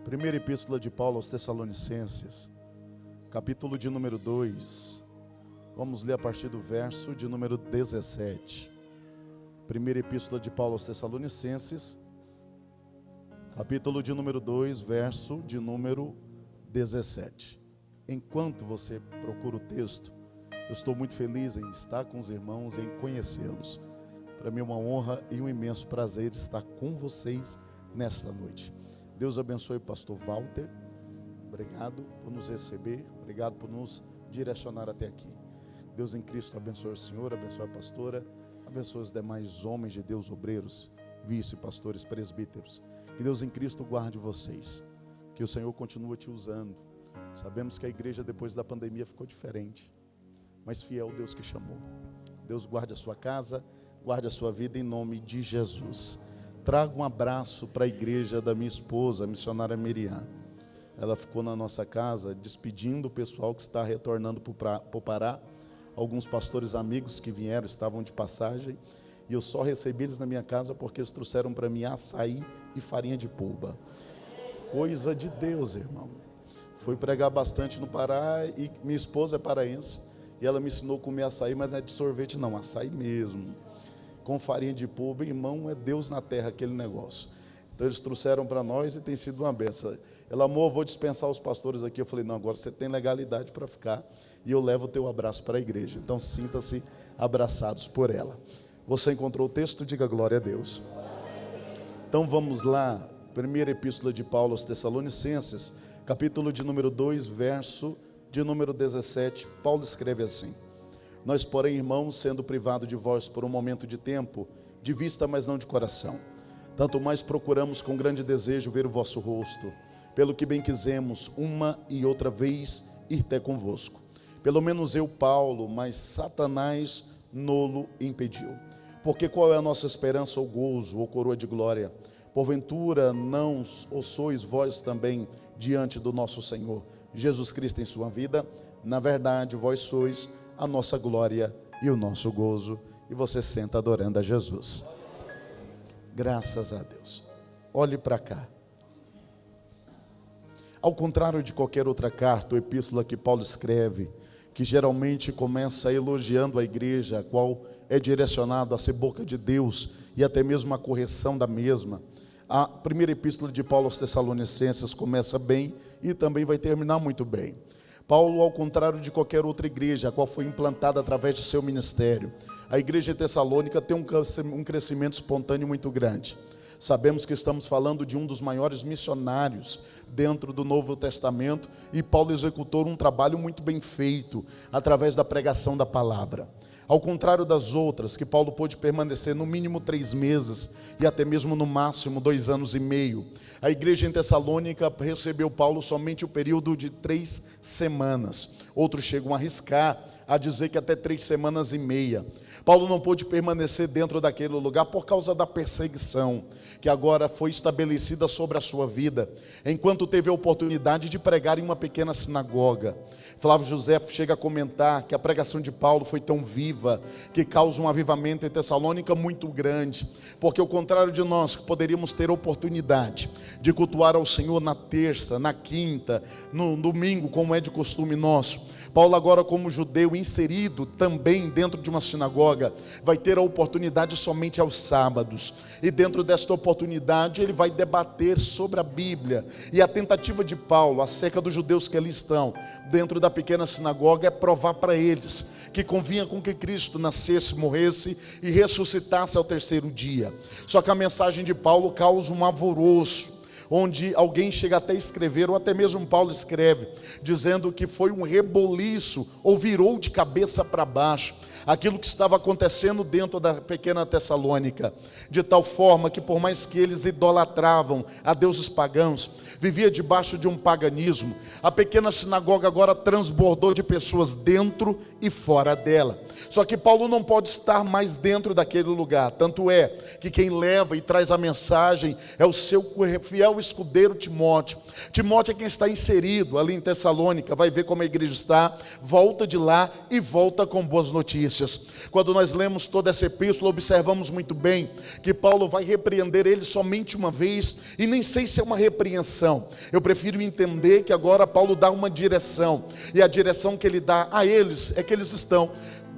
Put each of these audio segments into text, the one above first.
Primeira Epístola de Paulo aos Tessalonicenses, capítulo de número 2. Vamos ler a partir do verso de número 17. Primeira Epístola de Paulo aos Tessalonicenses, capítulo de número 2, verso de número 17. Enquanto você procura o texto, eu estou muito feliz em estar com os irmãos, em conhecê-los. Para mim é uma honra e um imenso prazer estar com vocês nesta noite. Deus abençoe o pastor Walter. Obrigado por nos receber, obrigado por nos direcionar até aqui. Deus em Cristo abençoe o senhor, abençoe a pastora, abençoe os demais homens de Deus, obreiros, vice-pastores, presbíteros. Que Deus em Cristo guarde vocês, que o Senhor continue te usando. Sabemos que a igreja depois da pandemia ficou diferente, mas fiel Deus que chamou. Deus guarde a sua casa, guarde a sua vida em nome de Jesus. Trago um abraço para a igreja da minha esposa, a missionária Miriam. Ela ficou na nossa casa despedindo o pessoal que está retornando para o Pará. Alguns pastores amigos que vieram, estavam de passagem, e eu só recebi eles na minha casa porque eles trouxeram para mim açaí e farinha de polpa. Coisa de Deus, irmão. Fui pregar bastante no Pará e minha esposa é paraense, e ela me ensinou a comer açaí, mas não é de sorvete não, açaí mesmo. Com farinha de polpa, irmão, é Deus na terra aquele negócio. Então eles trouxeram para nós e tem sido uma benção. Ela, amor, vou dispensar os pastores aqui. Eu falei, não, agora você tem legalidade para ficar e eu levo o teu abraço para a igreja. Então sinta-se abraçados por ela. Você encontrou o texto? Diga glória a Deus. Então vamos lá, primeira epístola de Paulo aos Tessalonicenses, capítulo de número 2, verso de número 17. Paulo escreve assim: Nós, porém, irmãos, sendo privado de vós por um momento de tempo, de vista, mas não de coração, tanto mais procuramos com grande desejo ver o vosso rosto, pelo que bem quisemos uma e outra vez ir até convosco. Pelo menos eu, Paulo, mas Satanás nolo impediu. Porque qual é a nossa esperança ou gozo ou coroa de glória? Porventura não o sois vós também diante do nosso Senhor Jesus Cristo em sua vida? Na verdade, vós sois a nossa glória e o nosso gozo. E você senta adorando a Jesus. Graças a Deus. Olhe para cá. Ao contrário de qualquer outra carta ou epístola que Paulo escreve, que geralmente começa elogiando a igreja, a qual é direcionado a ser boca de Deus e até mesmo a correção da mesma, a primeira epístola de Paulo aos Tessalonicenses começa bem e também vai terminar muito bem. Paulo, ao contrário de qualquer outra igreja, a qual foi implantada através de seu ministério, a igreja tessalônica tem um crescimento espontâneo muito grande. Sabemos que estamos falando de um dos maiores missionários dentro do Novo Testamento, e Paulo executou um trabalho muito bem feito através da pregação da palavra. Ao contrário das outras, que Paulo pôde permanecer no mínimo 3 meses e até mesmo no máximo 2 anos e meio, a igreja em Tessalônica recebeu Paulo somente o período de 3 semanas. Outros chegam a arriscar, a dizer que até 3 semanas e meia. Paulo não pôde permanecer dentro daquele lugar por causa da perseguição que agora foi estabelecida sobre a sua vida, enquanto teve a oportunidade de pregar em uma pequena sinagoga. Flávio José chega a comentar que a pregação de Paulo foi tão viva, que causa um avivamento em Tessalônica muito grande, porque ao contrário de nós, que poderíamos ter oportunidade de cultuar ao Senhor na terça, na quinta, no domingo, como é de costume nosso, Paulo agora, como judeu inserido também dentro de uma sinagoga, vai ter a oportunidade somente aos sábados, e dentro desta oportunidade ele vai debater sobre a Bíblia. E a tentativa de Paulo acerca dos judeus que ali estão dentro da pequena sinagoga é provar para eles que convinha com que Cristo nascesse, morresse e ressuscitasse ao 3º dia. Só que a mensagem de Paulo causa um alvoroço, onde alguém chega até a escrever, ou até mesmo Paulo escreve, dizendo que foi um reboliço, ou virou de cabeça para baixo, aquilo que estava acontecendo dentro da pequena Tessalônica, de tal forma que por mais que eles idolatravam a deuses pagãos, vivia debaixo de um paganismo, a pequena sinagoga agora transbordou de pessoas dentro e fora dela. Só que Paulo não pode estar mais dentro daquele lugar, tanto é que quem leva e traz a mensagem é o seu fiel escudeiro Timóteo. Timóteo é quem está inserido ali em Tessalônica, vai ver como a igreja está, volta de lá e volta com boas notícias. Quando nós lemos toda essa epístola, observamos muito bem que Paulo vai repreender ele somente uma vez, e nem sei se é uma repreensão, direção. Eu prefiro entender que agora Paulo dá uma direção, e a direção que ele dá a eles é que eles estão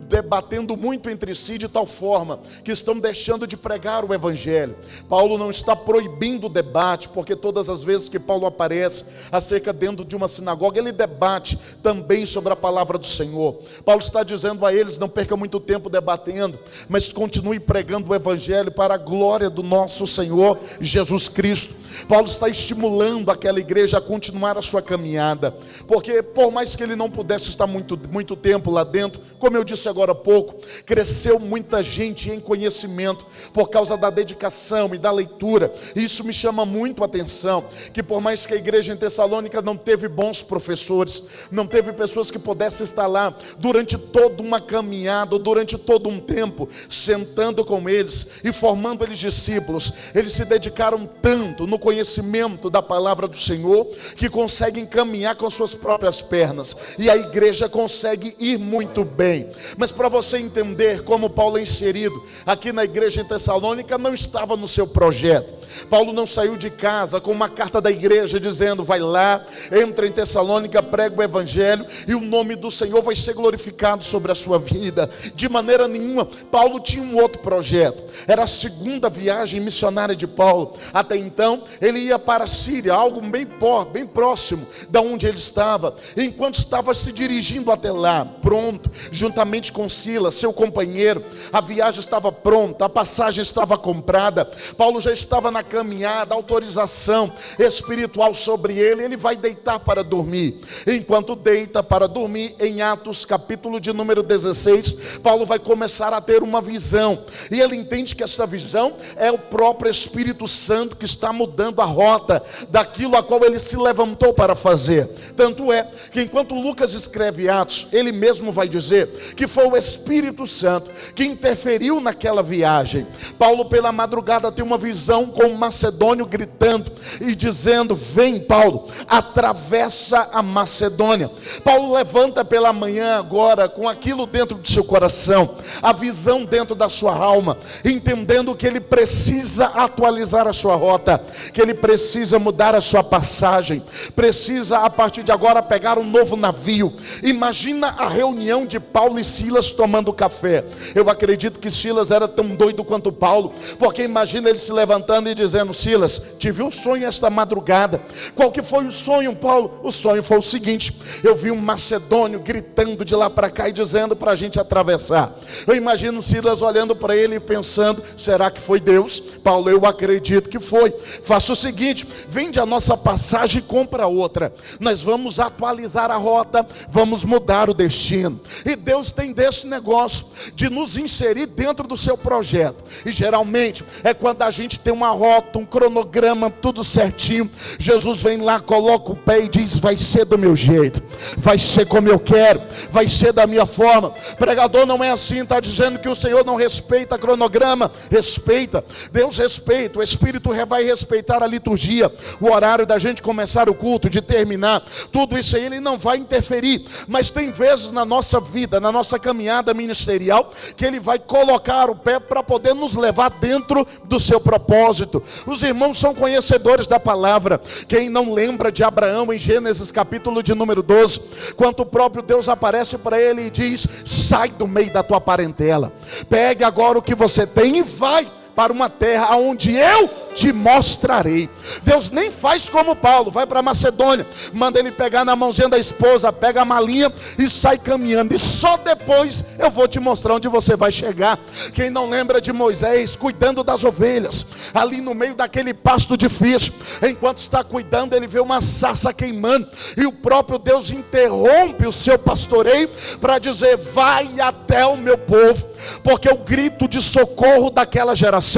debatendo muito entre si de tal forma que estão deixando de pregar o evangelho. Paulo não está proibindo o debate, porque todas as vezes que Paulo aparece acerca dentro de uma sinagoga, ele debate também sobre a palavra do Senhor. Paulo está dizendo a eles: não perca muito tempo debatendo, mas continue pregando o evangelho para a glória do nosso Senhor Jesus Cristo. Paulo está estimulando aquela igreja a continuar a sua caminhada, porque por mais que ele não pudesse estar muito tempo lá dentro, como eu disse agora há pouco, cresceu muita gente em conhecimento por causa da dedicação e da leitura. E isso me chama muito a atenção, que por mais que a igreja em Tessalônica não teve bons professores, não teve pessoas que pudessem estar lá durante toda uma caminhada, durante todo um tempo, sentando com eles e formando eles discípulos, eles se dedicaram tanto no conhecimento da palavra do Senhor, que conseguem caminhar com suas próprias pernas, e a igreja consegue ir muito bem. Mas para você entender como Paulo é inserido aqui na igreja em Tessalônica, não estava no seu projeto. Paulo não saiu de casa com uma carta da igreja dizendo: vai lá, entra em Tessalônica, prega o evangelho e o nome do Senhor vai ser glorificado sobre a sua vida. De maneira nenhuma. Paulo tinha um outro projeto. Era a segunda viagem missionária de Paulo. Até então ele ia para a Síria, algo bem próximo da onde ele estava. Enquanto estava se dirigindo até lá, pronto, juntamente com Silas, seu companheiro, a viagem estava pronta, a passagem estava comprada. Paulo já estava na caminhada, autorização espiritual sobre ele. Ele vai deitar para dormir. Enquanto deita para dormir, em Atos capítulo de número 16, Paulo vai começar a ter uma visão, e ele entende que essa visão é o próprio Espírito Santo que está mudando a rota daquilo a qual ele se levantou para fazer. Tanto é que enquanto Lucas escreve Atos, ele mesmo vai dizer que foi o Espírito Santo que interferiu naquela viagem. Paulo pela madrugada tem uma visão com um macedônio gritando e dizendo: vem Paulo, atravessa a Macedônia. Paulo levanta pela manhã agora com aquilo dentro do seu coração, a visão dentro da sua alma, entendendo que ele precisa atualizar a sua rota, que ele precisa mudar a sua passagem, precisa a partir de agora pegar um novo navio. Imagina a reunião de Paulo e Silas tomando café. Eu acredito que Silas era tão doido quanto Paulo, porque imagina ele se levantando e dizendo: Silas, tive um sonho esta madrugada. Qual que foi o sonho, Paulo? O sonho foi o seguinte: eu vi um macedônio gritando de lá para cá e dizendo para a gente atravessar. Eu imagino Silas olhando para ele e pensando: será que foi Deus? Paulo, eu acredito que foi. Faça o seguinte: vende a nossa passagem e compra outra. Nós vamos atualizar a rota, vamos mudar o destino. E Deus tem desse negócio de nos inserir dentro do seu projeto. E geralmente é quando a gente tem uma rota, um cronograma, tudo certinho. Jesus vem lá, coloca o pé e diz: vai ser do meu jeito, vai ser como eu quero, vai ser da minha forma. Pregador, não é assim. Está dizendo que o Senhor não respeita cronograma? Respeita. Deus respeita. O Espírito vai respeitar a liturgia, o horário da gente começar o culto, de terminar. Tudo isso aí ele não vai interferir. Mas tem vezes na nossa vida, na nossa caminhada ministerial, que ele vai colocar o pé para poder nos levar dentro do seu propósito. Os irmãos são conhecedores da palavra. Quem não lembra de Abraão em Gênesis capítulo de número 12, quando o próprio Deus aparece para ele e diz: sai do meio da tua parentela, pegue agora o que você tem e vai para uma terra onde eu te mostrarei. Deus nem faz como Paulo, vai para Macedônia, manda ele pegar na mãozinha da esposa, pega a malinha e sai caminhando, e só depois eu vou te mostrar onde você vai chegar. Quem não lembra de Moisés cuidando das ovelhas, ali no meio daquele pasto difícil, enquanto está cuidando, ele vê uma sarça queimando, e o próprio Deus interrompe o seu pastoreio para dizer: vai até o meu povo, porque o grito de socorro daquela geração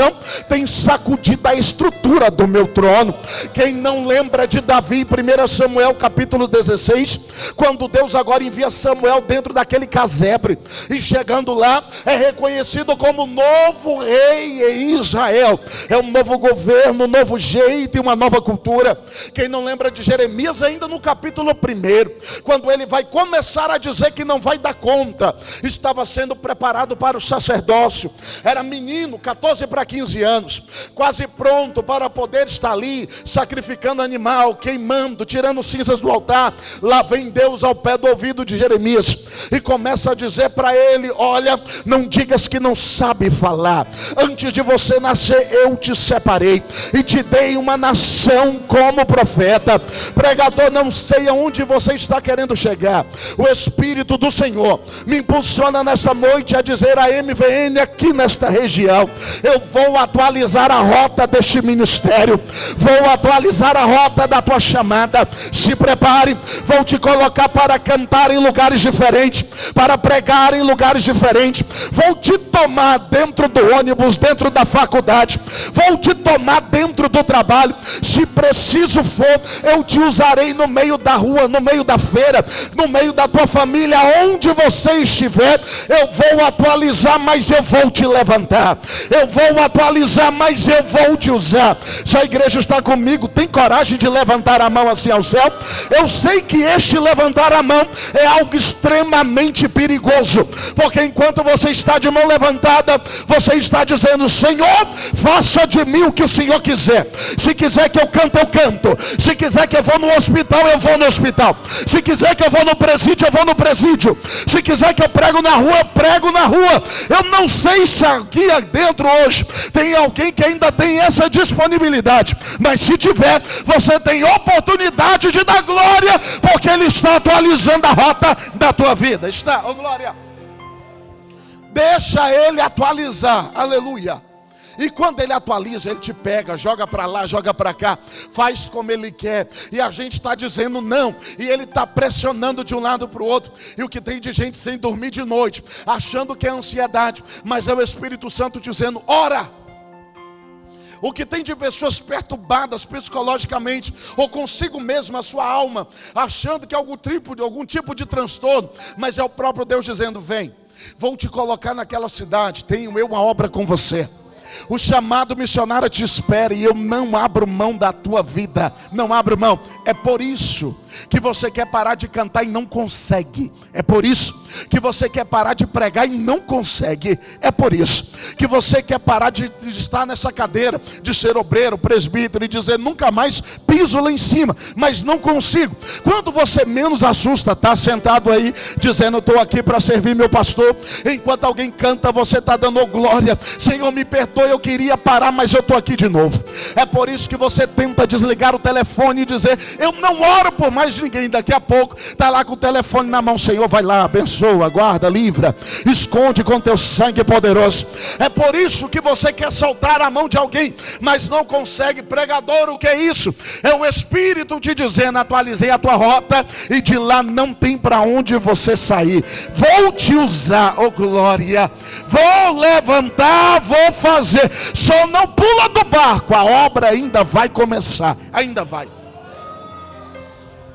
tem sacudido a estrutura do meu trono. Quem não lembra de Davi em 1 Samuel capítulo 16, quando Deus agora envia Samuel dentro daquele casebre, e chegando lá é reconhecido como novo rei em Israel. É um novo governo, um novo jeito e uma nova cultura. Quem não lembra de Jeremias ainda no capítulo 1, quando ele vai começar a dizer que não vai dar conta, estava sendo preparado para o sacerdócio, era menino, 14 para 15 anos, quase pronto pronto para poder estar ali, sacrificando animal, queimando, tirando cinzas do altar. Lá vem Deus ao pé do ouvido de Jeremias e começa a dizer para ele: olha, não digas que não sabe falar. Antes de você nascer eu te separei e te dei uma nação como profeta. Pregador, não sei aonde você está querendo chegar. O Espírito do Senhor me impulsiona nesta noite a dizer a MVN aqui nesta região: eu vou atualizar a rota deste ministério, vou atualizar a rota da tua chamada. Se prepare, vou te colocar para cantar em lugares diferentes, para pregar em lugares diferentes. Vou te tomar dentro do ônibus, dentro da faculdade, vou te tomar dentro do trabalho. Se preciso for, eu te usarei no meio da rua, no meio da feira, no meio da tua família, onde você estiver. Eu vou atualizar, mas eu vou te levantar. Eu vou atualizar, mas eu vou te usar. Se a igreja está comigo, tem coragem de levantar a mão assim ao céu? Eu sei que este levantar a mão é algo extremamente perigoso, porque enquanto você está de mão levantada, você está dizendo: Senhor, faça de mim o que o Senhor quiser. Se quiser que eu canto, eu canto. Se quiser que eu vou no hospital, eu vou no hospital. Se quiser que eu vou no presídio, eu vou no presídio. Se quiser que eu prego na rua, eu prego na rua. Eu não sei se aqui dentro hoje tem alguém que ainda tem essa disponibilidade, mas se tiver, você tem oportunidade de dar glória, porque Ele está atualizando a rota da tua vida. Está, oh glória. Deixa Ele atualizar, aleluia. E quando Ele atualiza, Ele te pega, joga para lá, joga para cá, faz como Ele quer. E a gente está dizendo não, e Ele está pressionando de um lado para o outro. E o que tem de gente sem dormir de noite, achando que é ansiedade, mas é o Espírito Santo dizendo: ora. O que tem de pessoas perturbadas psicologicamente, ou consigo mesmo, a sua alma, achando que é algum tipo de transtorno, mas é o próprio Deus dizendo: vem, vou te colocar naquela cidade, tenho eu uma obra com você. O chamado missionário te espera, e eu não abro mão da tua vida, não abro mão. É por isso que você quer parar de cantar e não consegue. É por isso que você quer parar de pregar e não consegue. É por isso que você quer parar de estar nessa cadeira, de ser obreiro, presbítero, e dizer: nunca mais piso lá em cima, mas não consigo. Quando você menos assusta, está sentado aí dizendo: estou aqui para servir meu pastor. Enquanto alguém canta, você está dando glória. Senhor, me perdoe, eu queria parar, mas eu estou aqui de novo. É por isso que você tenta desligar o telefone e dizer: eu não oro por mais ninguém. Daqui a pouco está lá com o telefone na mão: Senhor, vai lá, abençoa, guarda, livra, esconde com teu sangue poderoso. É por isso que você quer soltar a mão de alguém, mas não consegue. Pregador, o que é isso? É o Espírito te dizendo: atualizei a tua rota, e de lá não tem para onde você sair. Vou te usar, oh glória, vou levantar, vou fazer. Só não pula do barco, a obra ainda vai começar, ainda vai.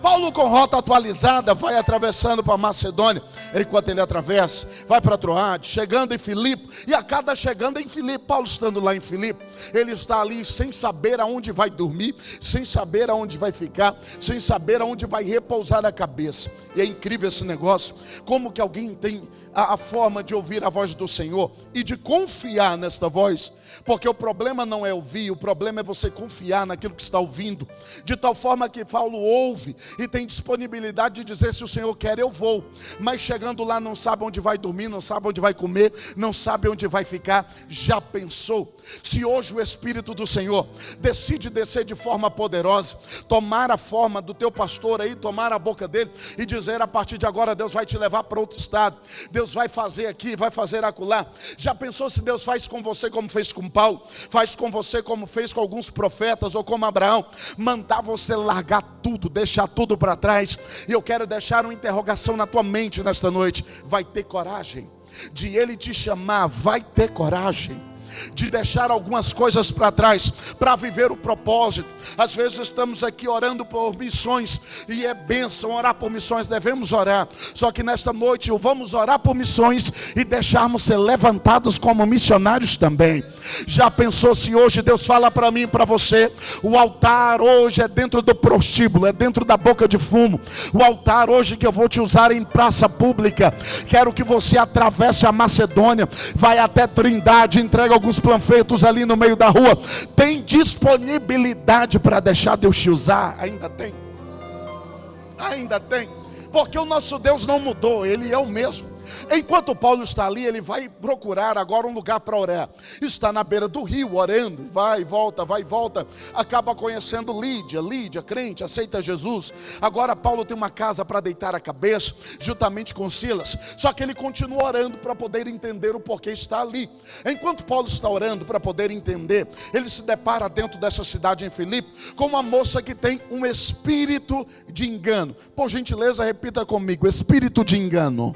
Paulo, com rota atualizada, vai atravessando para Macedônia. Enquanto ele atravessa, vai para Troade, chegando em Filipe. E a cada chegando em Filipe, Paulo estando lá em Filipe, ele está ali sem saber aonde vai dormir, sem saber aonde vai ficar, sem saber aonde vai repousar a cabeça. E é incrível esse negócio, como que alguém tem a forma de ouvir a voz do Senhor e de confiar nesta voz. Porque o problema não é ouvir, o problema é você confiar naquilo que está ouvindo. De tal forma que Paulo ouve e tem disponibilidade de dizer: se o Senhor quer, eu vou. Mas chegando lá não sabe onde vai dormir, não sabe onde vai comer, não sabe onde vai ficar. Já pensou? Se hoje o Espírito do Senhor decide descer de forma poderosa, tomar a forma do teu pastor aí, tomar a boca dele e dizer: a partir de agora Deus vai te levar para outro estado, Deus vai fazer aqui, vai fazer acolá. Já pensou se Deus faz com você como fez com Paulo, faz com você como fez com alguns profetas, ou como Abraão, mandar você largar tudo, deixar tudo para trás? E eu quero deixar uma interrogação na tua mente nesta noite: vai ter coragem de Ele te chamar? Vai ter coragem de deixar algumas coisas para trás, para viver o propósito? Às vezes estamos aqui orando por missões, e é bênção orar por missões, devemos orar. Só que nesta noite vamos orar por missões e deixarmos ser levantados como missionários também. Já pensou se hoje Deus fala para mim e para você: o altar hoje é dentro do prostíbulo, é dentro da boca de fumo. O altar hoje que eu vou te usar em praça pública. Quero que você atravesse a Macedônia, vai até Trindade, entrega alguns panfletos ali no meio da rua. Tem disponibilidade para deixar Deus te usar? Ainda tem. Ainda tem. Porque o nosso Deus não mudou, Ele é o mesmo. Enquanto Paulo está ali, ele vai procurar agora um lugar para orar. Está na beira do rio, orando, vai e volta, acaba conhecendo Lídia, crente, aceita Jesus. Agora Paulo tem uma casa para deitar a cabeça, juntamente com Silas. Só que ele continua orando para poder entender o porquê está ali. Enquanto Paulo está orando para poder entender, ele se depara dentro dessa cidade em Filipe, com uma moça que tem um espírito de engano. Por gentileza, repita comigo: espírito de engano.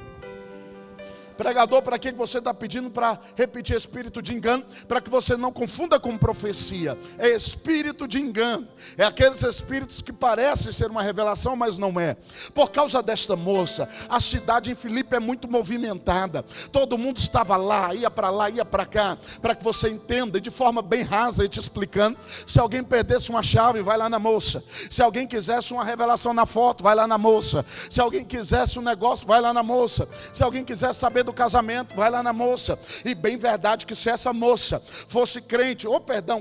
Pregador, para que você está pedindo para repetir espírito de engano? Para que você não confunda com profecia. É espírito de engano. É aqueles espíritos que parecem ser uma revelação, mas não é. Por causa desta moça, a cidade em Filipe é muito movimentada. Todo mundo estava lá, ia para cá. Para que você entenda, de forma bem rasa, e te explicando. Se alguém perdesse uma chave, vai lá na moça. Se alguém quisesse uma revelação na foto, vai lá na moça. Se alguém quisesse um negócio, vai lá na moça. Se alguém quisesse saber do casamento, vai lá na moça. E bem verdade que se essa moça fosse crente,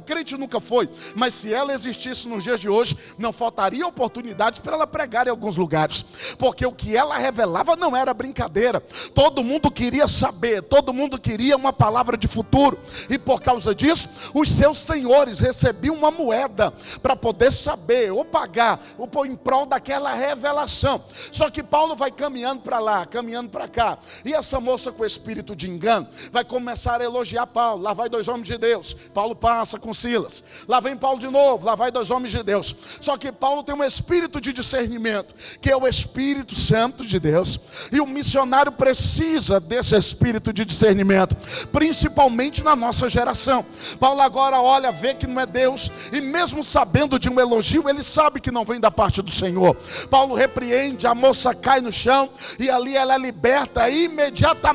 crente nunca foi, mas se ela existisse nos dias de hoje, não faltaria oportunidade para ela pregar em alguns lugares, porque o que ela revelava não era brincadeira. Todo mundo queria saber, todo mundo queria uma palavra de futuro, e por causa disso, os seus senhores recebiam uma moeda para poder saber, ou pagar, ou em prol daquela revelação. Só que Paulo vai caminhando para lá, caminhando para cá, e essa moça com espírito de engano vai começar a elogiar Paulo. Lá vai dois homens de Deus. Paulo passa com Silas. Lá vem Paulo de novo. Lá vai dois homens de Deus. Só que Paulo tem um espírito de discernimento, que é o Espírito Santo de Deus. E o missionário precisa desse espírito de discernimento, principalmente na nossa geração. Paulo agora olha, vê que não é Deus, e mesmo sabendo de um elogio, ele sabe que não vem da parte do Senhor. Paulo repreende, a moça cai no chão, e ali ela é liberta imediatamente.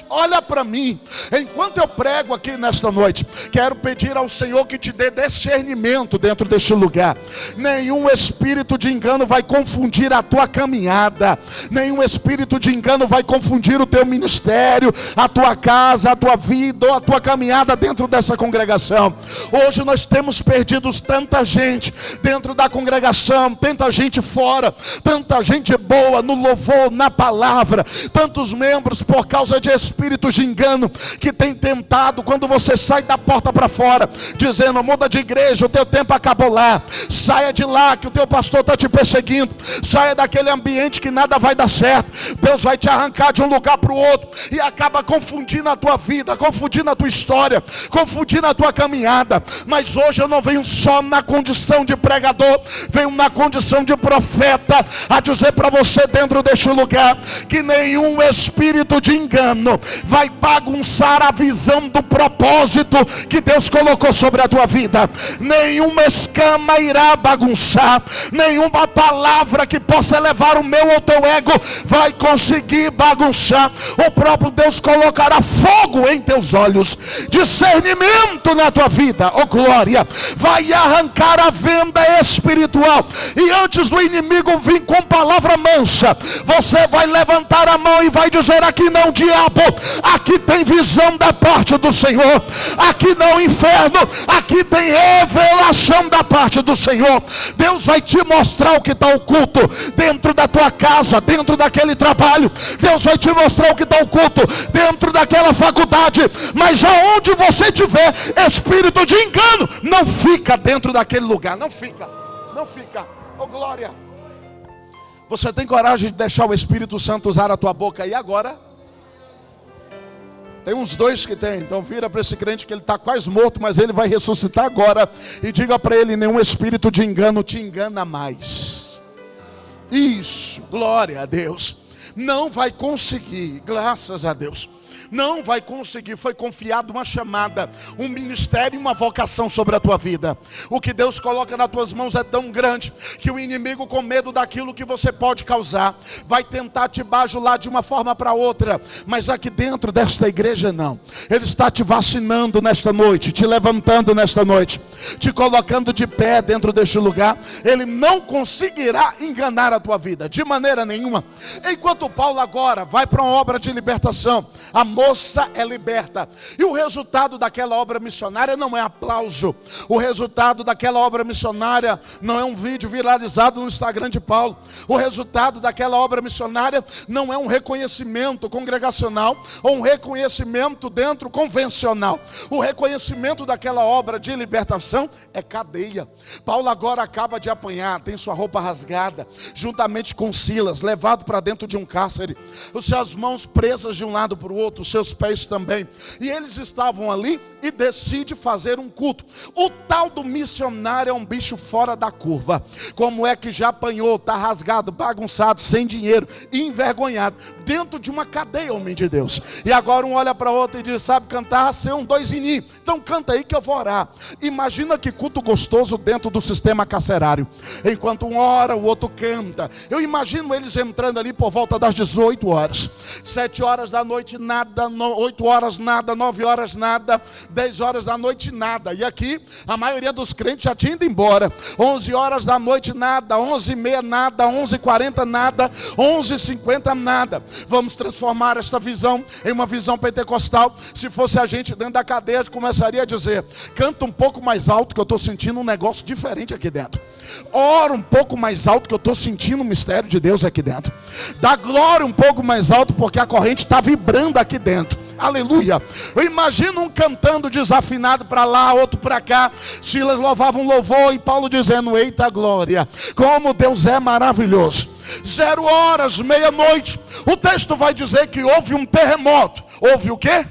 Olha para mim, enquanto eu prego aqui nesta noite, quero pedir ao Senhor que te dê discernimento dentro deste lugar. Nenhum espírito de engano vai confundir a tua caminhada, nenhum espírito de engano vai confundir o teu ministério, a tua casa, a tua vida ou a tua caminhada dentro dessa congregação. Hoje nós temos perdido tanta gente dentro da congregação, tanta gente fora, tanta gente boa no louvor, na palavra, tantos membros por causa de espíritos de engano que tem tentado, quando você sai da porta para fora, dizendo: muda de igreja, o teu tempo acabou lá, saia de lá que o teu pastor está te perseguindo, saia daquele ambiente que nada vai dar certo. Deus vai te arrancar de um lugar para o outro, e acaba confundindo a tua vida, confundindo a tua história, confundindo a tua caminhada. Mas hoje eu não venho só na condição de pregador, venho na condição de profeta, a dizer para você dentro deste lugar, que nenhum espírito de engano vai bagunçar a visão do propósito que Deus colocou sobre a tua vida. Nenhuma escama irá bagunçar, nenhuma palavra que possa elevar o meu ou teu ego vai conseguir bagunçar. O próprio Deus colocará fogo em teus olhos, discernimento na tua vida, oh glória, vai arrancar a venda espiritual, e antes do inimigo vir com palavra mansa, você vai levantar a mão e vai dizer: aqui não, diabo, aqui tem visão da parte do Senhor, aqui não, inferno, aqui tem revelação da parte do Senhor. Deus vai te mostrar o que está oculto dentro da tua casa, dentro daquele trabalho. Deus vai te mostrar o que está oculto dentro daquela faculdade. Mas aonde você tiver espírito de engano, não fica dentro daquele lugar, não fica, oh glória. Você tem coragem de deixar o Espírito Santo usar a tua boca? E agora? Tem uns dois que tem. Então vira para esse crente que ele está quase morto, mas ele vai ressuscitar agora. E diga para ele: nenhum espírito de engano te engana mais. Isso, glória a Deus. Não vai conseguir, graças a Deus. Não vai conseguir. Foi confiado uma chamada, um ministério e uma vocação sobre a tua vida. O que Deus coloca nas tuas mãos é tão grande que o inimigo, com medo daquilo que você pode causar, vai tentar te bajular de uma forma para outra. Mas aqui dentro desta igreja não. Ele está te vacinando nesta noite, te levantando nesta noite, te colocando de pé dentro deste lugar. Ele não conseguirá enganar a tua vida de maneira nenhuma. Enquanto Paulo agora vai para uma obra de libertação, a moça é liberta. E o resultado daquela obra missionária não é aplauso. O resultado daquela obra missionária não é um vídeo viralizado no Instagram de Paulo. O resultado daquela obra missionária não é um reconhecimento congregacional ou um reconhecimento dentro convencional. O reconhecimento daquela obra de libertação é cadeia. Paulo agora acaba de apanhar, tem sua roupa rasgada, juntamente com Silas, levado para dentro de um cárcere, as suas mãos presas de um lado para o outro, os seus pés também. E eles estavam ali e decide fazer um culto. O tal do missionário é um bicho fora da curva. Como é que já apanhou, está rasgado, bagunçado, sem dinheiro, envergonhado, dentro de uma cadeia, homem de Deus. E agora um olha para o outro e diz: sabe cantar? Ser um dois em mim. Então canta aí que eu vou orar. Imagina que culto gostoso dentro do sistema carcerário. Enquanto um ora, o outro canta. Eu imagino eles entrando ali por volta das 18 horas. 7 horas da noite nada, 8 horas nada, 9 horas nada, 10 horas da noite nada. E aqui a maioria dos crentes já tinha ido embora. 11 horas da noite nada, 11h30 nada, 11h40 nada, 11h50 nada. Vamos transformar esta visão em uma visão pentecostal. Se fosse a gente dentro da cadeia, começaria a dizer: canta um pouco mais alto que eu estou sentindo um negócio diferente aqui dentro. Ora um pouco mais alto que eu estou sentindo o mistério de Deus aqui dentro. Dá glória um pouco mais alto porque a corrente está vibrando aqui dentro. Aleluia. Eu imagino um cantando desafinado para lá, outro para cá. Silas louvava um louvor e Paulo dizendo: eita glória, como Deus é maravilhoso. 0 horas, meia-noite, o texto vai dizer que houve um terremoto. Houve o quê?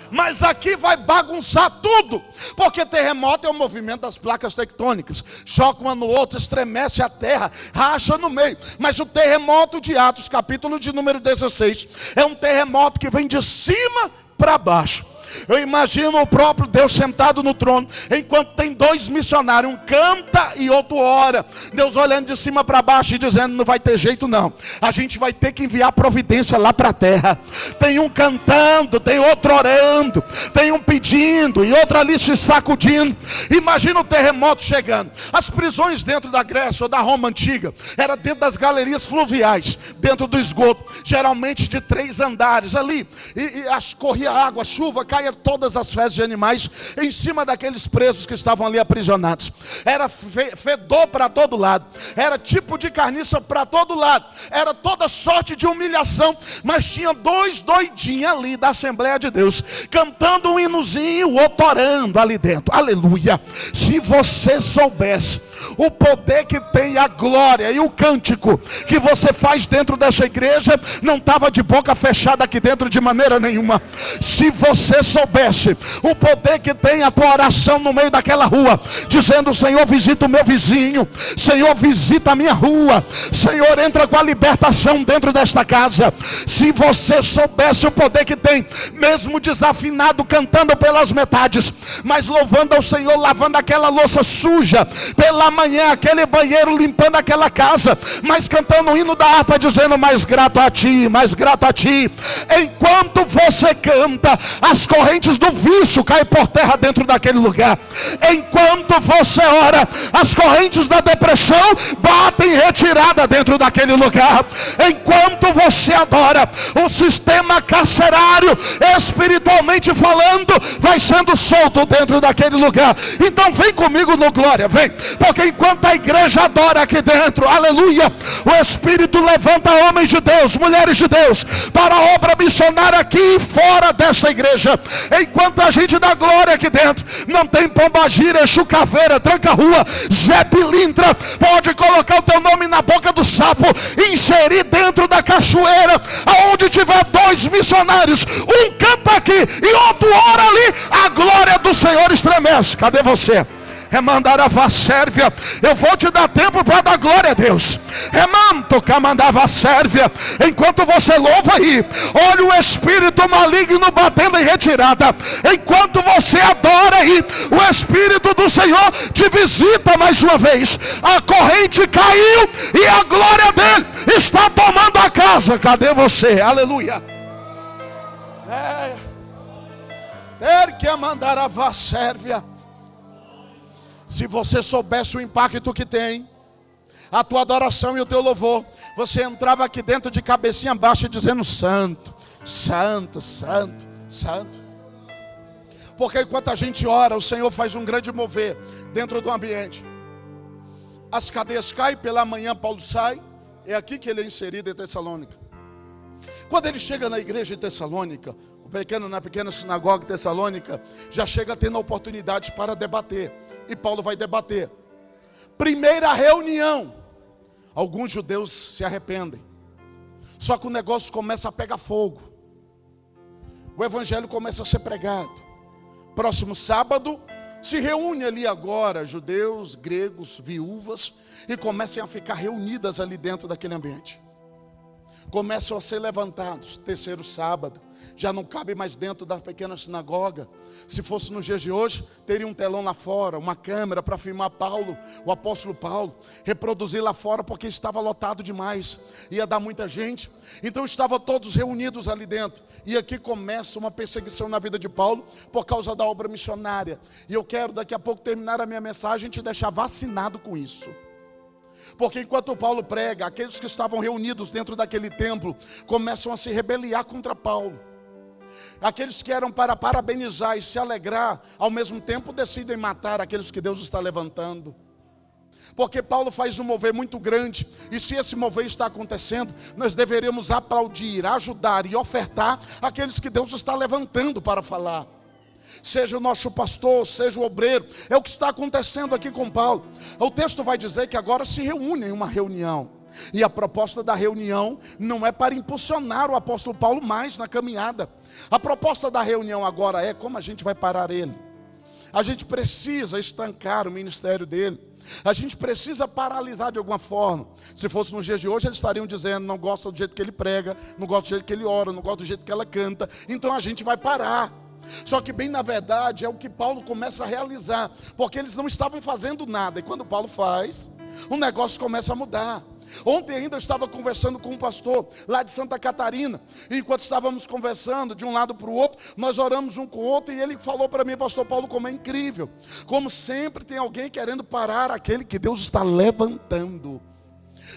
Mas aqui vai bagunçar tudo, porque terremoto é o movimento das placas tectônicas, choca uma no outro, estremece a terra, racha no meio. Mas o terremoto de Atos, capítulo de número 16, é um terremoto que vem de cima para baixo. Eu imagino o próprio Deus sentado no trono, enquanto tem 2 missionários, um canta e outro ora. Deus olhando de cima para baixo e dizendo: não vai ter jeito não, a gente vai ter que enviar providência lá para a terra. Tem um cantando, tem outro orando, tem um pedindo e outro ali se sacudindo. Imagina o terremoto chegando. As prisões dentro da Grécia ou da Roma antiga era dentro das galerias fluviais, dentro do esgoto, geralmente de 3 andares ali, e corria água, chuva, caía todas as fezes de animais em cima daqueles presos que estavam ali aprisionados. Era fedor para todo lado, era tipo de carniça para todo lado, era toda sorte de humilhação. Mas tinha 2 doidinhos ali da Assembleia de Deus, cantando um hinozinho, o outro orando ali dentro. Aleluia. Se você soubesse o poder que tem a glória e o cântico que você faz dentro dessa igreja, não estava de boca fechada aqui dentro de maneira nenhuma. Se você soubesse o poder que tem a tua oração no meio daquela rua, dizendo: Senhor, visita o meu vizinho, Senhor, visita a minha rua, Senhor, entra com a libertação dentro desta casa. Se você soubesse o poder que tem, mesmo desafinado, cantando pelas metades, mas louvando ao Senhor, lavando aquela louça suja pela manhã, aquele banheiro, limpando aquela casa, mas cantando o hino da harpa, dizendo: mais grato a ti, mais grato a ti. Enquanto você canta, as correntes do vício caem por terra dentro daquele lugar. Enquanto você ora, as correntes da depressão batem em retirada dentro daquele lugar. Enquanto você adora, o sistema carcerário, espiritualmente falando, vai sendo solto dentro daquele lugar. Então vem comigo no glória, vem, porque enquanto a igreja adora aqui dentro, aleluia, o Espírito levanta homens de Deus, mulheres de Deus, para a obra missionária aqui e fora desta igreja. Enquanto a gente dá glória aqui dentro, não tem pombagira, Exu Caveira, Tranca-Rua, Zé Pilintra, pode colocar o teu nome na boca do sapo, inserir dentro da cachoeira, aonde tiver 2 missionários, um canta aqui e outro ora ali, a glória do Senhor estremece. Cadê você? Remandava Sérvia, eu vou te dar tempo para dar glória a Deus. Remanto, camandava Sérvia, enquanto você louva aí, olha o espírito maligno batendo em retirada. Enquanto você adora aí, o Espírito do Senhor te visita mais uma vez. A corrente caiu e a glória dele está tomando a casa. Cadê você? Aleluia. Ter que mandar a Sérvia. Se você soubesse o impacto que tem a tua adoração e o teu louvor, você entrava aqui dentro de cabecinha baixa dizendo: santo, santo, santo, santo. Porque enquanto a gente ora, o Senhor faz um grande mover dentro do ambiente. As cadeias caem, pela manhã Paulo sai. É aqui que ele é inserido em Tessalônica. Quando ele chega na igreja de Tessalônica, na pequena sinagoga de Tessalônica, já chega tendo oportunidades para debater. E Paulo vai debater. Primeira reunião, alguns judeus se arrependem. Só que o negócio começa a pegar fogo. O evangelho começa a ser pregado. Próximo sábado, se reúne ali agora judeus, gregos, viúvas, e começam a ficar reunidas ali dentro daquele ambiente. Começam a ser levantados. Terceiro sábado, já não cabe mais dentro da pequena sinagoga. Se fosse nos dias de hoje, teria um telão lá fora, uma câmera para filmar Paulo, o apóstolo Paulo, reproduzir lá fora, porque estava lotado demais, ia dar muita gente. Então estavam todos reunidos ali dentro. E aqui começa uma perseguição na vida de Paulo, por causa da obra missionária. E eu quero daqui a pouco terminar a minha mensagem e te deixar vacinado com isso. Porque enquanto Paulo prega, aqueles que estavam reunidos dentro daquele templo começam a se rebeliar contra Paulo. Aqueles que eram para parabenizar e se alegrar, ao mesmo tempo decidem matar aqueles que Deus está levantando. Porque Paulo faz um mover muito grande, e se esse mover está acontecendo, nós deveríamos aplaudir, ajudar e ofertar aqueles que Deus está levantando para falar. Seja o nosso pastor, seja o obreiro, é o que está acontecendo aqui com Paulo. O texto vai dizer que agora se reúnem em uma reunião, e a proposta da reunião não é para impulsionar o apóstolo Paulo mais na caminhada. A proposta da reunião agora é como a gente vai parar ele. A gente precisa estancar o ministério dele. A gente precisa paralisar de alguma forma. Se fosse nos dias de hoje, eles estariam dizendo: não gosto do jeito que ele prega, não gosto do jeito que ele ora, não gosto do jeito que ela canta, então a gente vai parar. Só que bem na verdade é o que Paulo começa a realizar, porque eles não estavam fazendo nada, e quando Paulo faz, o negócio começa a mudar. Ontem ainda eu estava conversando com um pastor lá de Santa Catarina, e enquanto estávamos conversando de um lado para o outro, nós oramos um com o outro, e ele falou para mim: pastor Paulo, como é incrível, como sempre tem alguém querendo parar aquele que Deus está levantando.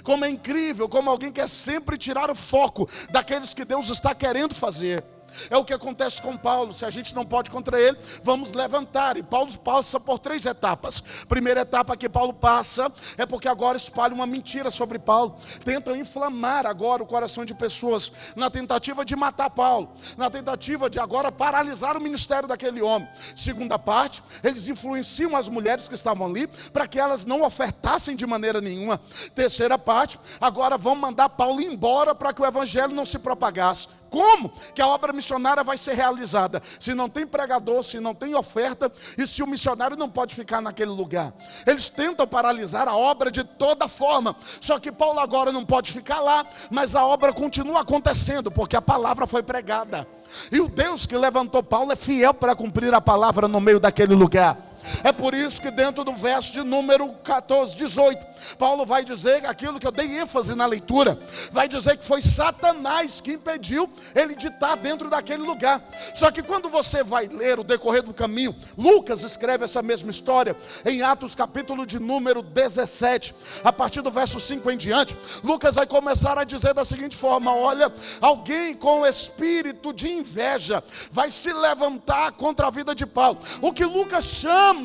Como é incrível, como alguém quer sempre tirar o foco daqueles que Deus está querendo fazer. É o que acontece com Paulo. Se a gente não pode contra ele, vamos levantar. E Paulo passa por 3 etapas. Primeira etapa que Paulo passa é porque agora espalha uma mentira sobre Paulo. Tentam inflamar agora o coração de pessoas, na tentativa de matar Paulo, na tentativa de agora paralisar o ministério daquele homem. Segunda parte, eles influenciam as mulheres que estavam ali, para que elas não ofertassem de maneira nenhuma. Terceira parte, agora vão mandar Paulo embora, para que o evangelho não se propagasse. Como que a obra missionária vai ser realizada? Se não tem pregador, se não tem oferta, e se o missionário não pode ficar naquele lugar. Eles tentam paralisar a obra de toda forma. Só que Paulo agora não pode ficar lá, mas a obra continua acontecendo, porque a palavra foi pregada. E o Deus que levantou Paulo é fiel para cumprir a palavra no meio daquele lugar. É por isso que dentro do verso de número 14, 18, Paulo vai dizer aquilo que eu dei ênfase na leitura. Vai dizer que foi Satanás que impediu ele de estar dentro daquele lugar. Só que quando você vai ler o decorrer do caminho, Lucas escreve essa mesma história em Atos capítulo de número 17, a partir do verso 5 em diante. Lucas vai começar a dizer da seguinte forma: olha, alguém com espírito de inveja vai se levantar contra a vida de Paulo. O que Lucas chama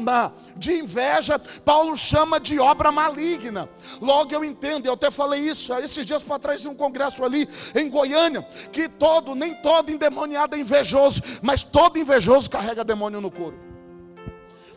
de inveja, Paulo chama de obra maligna. Logo eu entendo, eu até falei isso esses dias para trás em um congresso ali em Goiânia, que nem todo endemoniado é invejoso, mas todo invejoso carrega demônio no couro.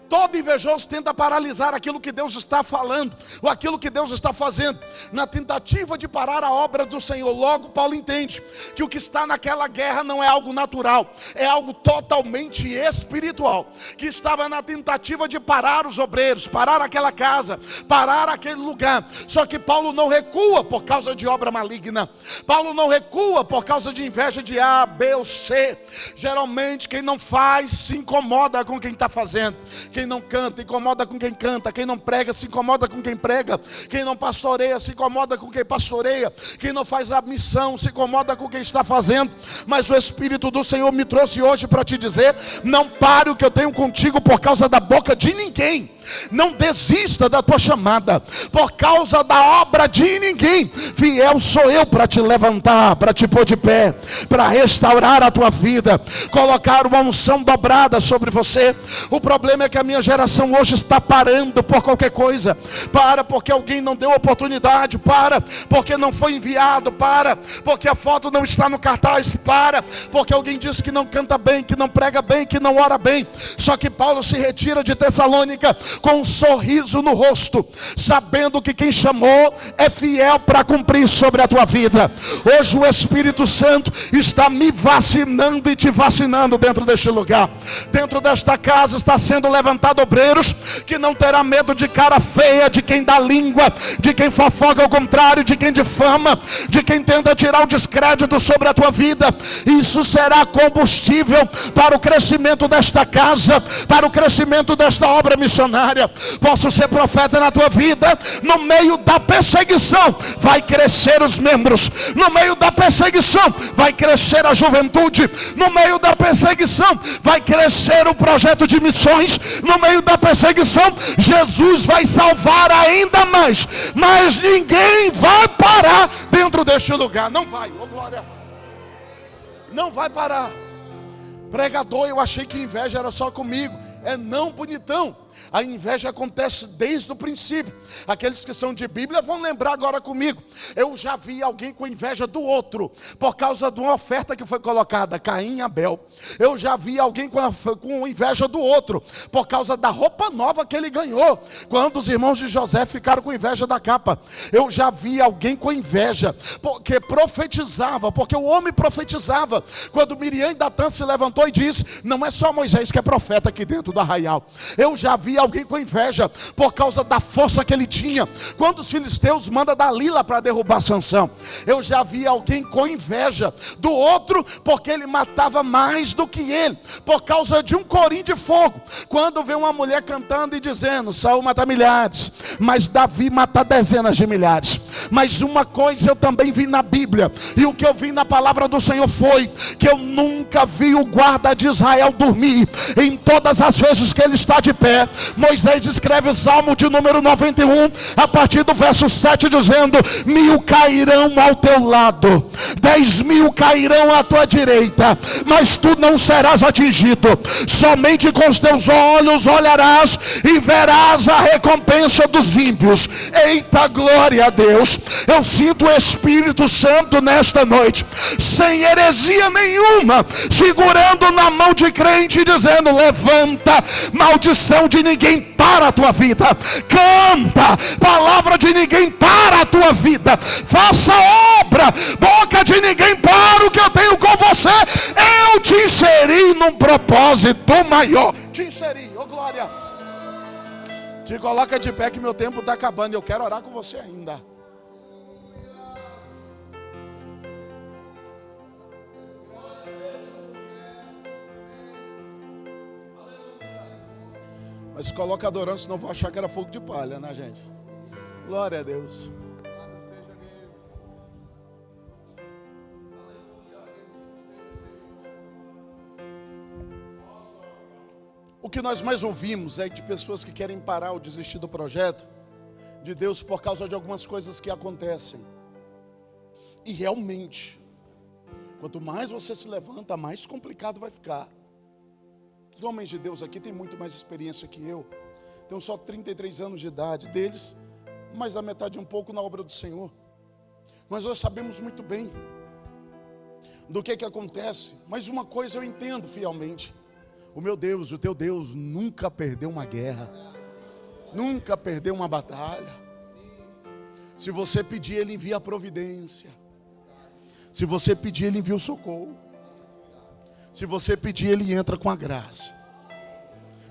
Todo invejoso tenta paralisar aquilo que Deus está falando, ou aquilo que Deus está fazendo, na tentativa de parar a obra do Senhor. Logo Paulo entende que o que está naquela guerra não é algo natural, é algo totalmente espiritual, que estava na tentativa de parar os obreiros, parar aquela casa, parar aquele lugar. Só que Paulo não recua por causa de obra maligna. Paulo não recua por causa de inveja de A, B ou C. Geralmente quem não faz se incomoda com quem está fazendo. Quem não canta, incomoda com quem canta. Quem não prega, se incomoda com quem prega. Quem não pastoreia, se incomoda com quem pastoreia. Quem não faz a missão, se incomoda com quem está fazendo. Mas o Espírito do Senhor me trouxe hoje para te dizer: não pare o que eu tenho contigo por causa da boca de ninguém. Não desista da tua chamada por causa da obra de ninguém. Fiel sou eu para te levantar, para te pôr de pé, para restaurar a tua vida, colocar uma unção dobrada sobre você. O problema é que a minha geração hoje está parando por qualquer coisa. Para porque alguém não deu oportunidade, para porque não foi enviado, para porque a foto não está no cartaz, para porque alguém disse que não canta bem, que não prega bem, que não ora bem. Só que Paulo se retira de Tessalônica com um sorriso no rosto, sabendo que quem chamou é fiel para cumprir sobre a tua vida. Hoje o Espírito Santo está me vacinando e te vacinando dentro deste lugar. Dentro desta casa está sendo levantado obreiros que não terá medo de cara feia, de quem dá língua, de quem fofoca ao contrário, de quem difama, de quem tenta tirar o descrédito sobre a tua vida. Isso será combustível para o crescimento desta casa, para o crescimento desta obra missionária. Posso ser profeta na tua vida. No meio da perseguição vai crescer os membros, no meio da perseguição vai crescer a juventude, no meio da perseguição vai crescer o projeto de missões, no meio da perseguição Jesus vai salvar ainda mais, mas ninguém vai parar dentro deste lugar. Não vai, oh glória, não vai parar. Pregador, eu achei que inveja era só comigo. É não, bonitão. A inveja acontece desde o princípio. Aqueles que são de Bíblia vão lembrar agora comigo. Eu já vi alguém com inveja do outro por causa de uma oferta que foi colocada, Caim e Abel. Eu já vi alguém com inveja do outro por causa da roupa nova que ele ganhou, quando os irmãos de José ficaram com inveja da capa. Eu já vi alguém com inveja porque profetizava, porque o homem profetizava. Quando Miriam e Datã se levantou e disse: não é só Moisés que é profeta aqui dentro do arraial. Eu já vi alguém com inveja por causa da força que ele tinha, quando os filisteus mandam Dalila para derrubar Sansão. Eu já vi alguém com inveja do outro porque ele matava mais do que ele, por causa de um corim de fogo. Quando vê uma mulher cantando e dizendo: Saul mata milhares, mas Davi mata dezenas de milhares. Mas uma coisa eu também vi na Bíblia, e o que eu vi na palavra do Senhor foi que eu nunca vi o guarda de Israel dormir. Em todas as vezes que ele está de pé, Moisés escreve o Salmo de número 91, a partir do verso 7, dizendo: 1000 cairão ao teu lado, 10.000 cairão à tua direita, mas tu não serás atingido. Somente com os teus olhos olharás e verás a recompensa dos ímpios. Eita, glória a Deus. Eu sinto o Espírito Santo nesta noite, sem heresia nenhuma, segurando na mão de crente, dizendo: levanta, maldição de ninguém para a tua vida. Canta, palavra de ninguém para a tua vida. Faça obra, boca de ninguém para o que eu tenho com você. Eu te inseri num propósito maior. Te inseri, oh glória. Te coloca de pé que meu tempo está acabando. Eu quero orar com você ainda. Mas coloca adorando, senão vou achar que era fogo de palha, né, gente? Glória a Deus. O que nós mais ouvimos é de pessoas que querem parar ou desistir do projeto de Deus por causa de algumas coisas que acontecem. E realmente, quanto mais você se levanta, mais complicado vai ficar. Os homens de Deus aqui têm muito mais experiência que eu. Tenho só 33 anos de idade. Deles, mais da metade um pouco na obra do Senhor. Mas nós sabemos muito bem do que acontece. Mas uma coisa eu entendo fielmente: o meu Deus, o teu Deus nunca perdeu uma guerra, nunca perdeu uma batalha. Se você pedir, Ele envia a providência. Se você pedir, Ele envia o socorro. Se você pedir, Ele entra com a graça.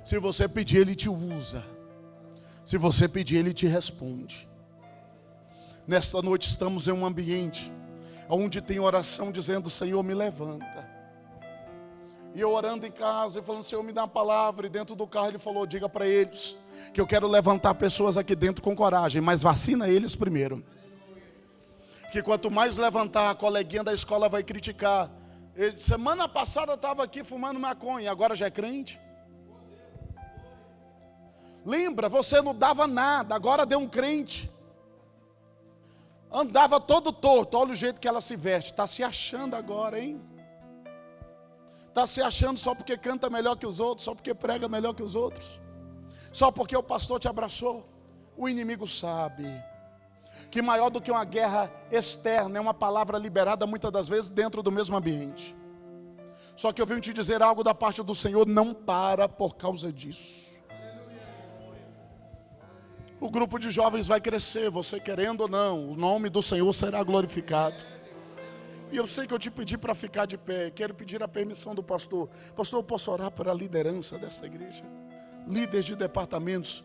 Se você pedir, Ele te usa. Se você pedir, Ele te responde. Nesta noite estamos em um ambiente onde tem oração dizendo: Senhor, me levanta. E eu orando em casa e falando: Senhor, me dá uma palavra. E dentro do carro Ele falou: diga para eles que eu quero levantar pessoas aqui dentro com coragem, mas vacina eles primeiro. Que quanto mais levantar, a coleguinha da escola vai criticar. Ele, semana passada estava aqui fumando maconha, agora já é crente. Lembra, você não dava nada, agora deu um crente. Andava todo torto, olha o jeito que ela se veste. Está se achando agora, hein? Está se achando só porque canta melhor que os outros, só porque prega melhor que os outros, só porque o pastor te abraçou. O inimigo sabe que maior do que uma guerra externa é uma palavra liberada muitas das vezes dentro do mesmo ambiente. Só que eu venho te dizer algo da parte do Senhor, não para por causa disso. O grupo de jovens vai crescer, você querendo ou não, o nome do Senhor será glorificado. E eu sei que eu te pedi para ficar de pé, quero pedir a permissão do pastor. Pastor, eu posso orar para a liderança dessa igreja? Líderes de departamentos,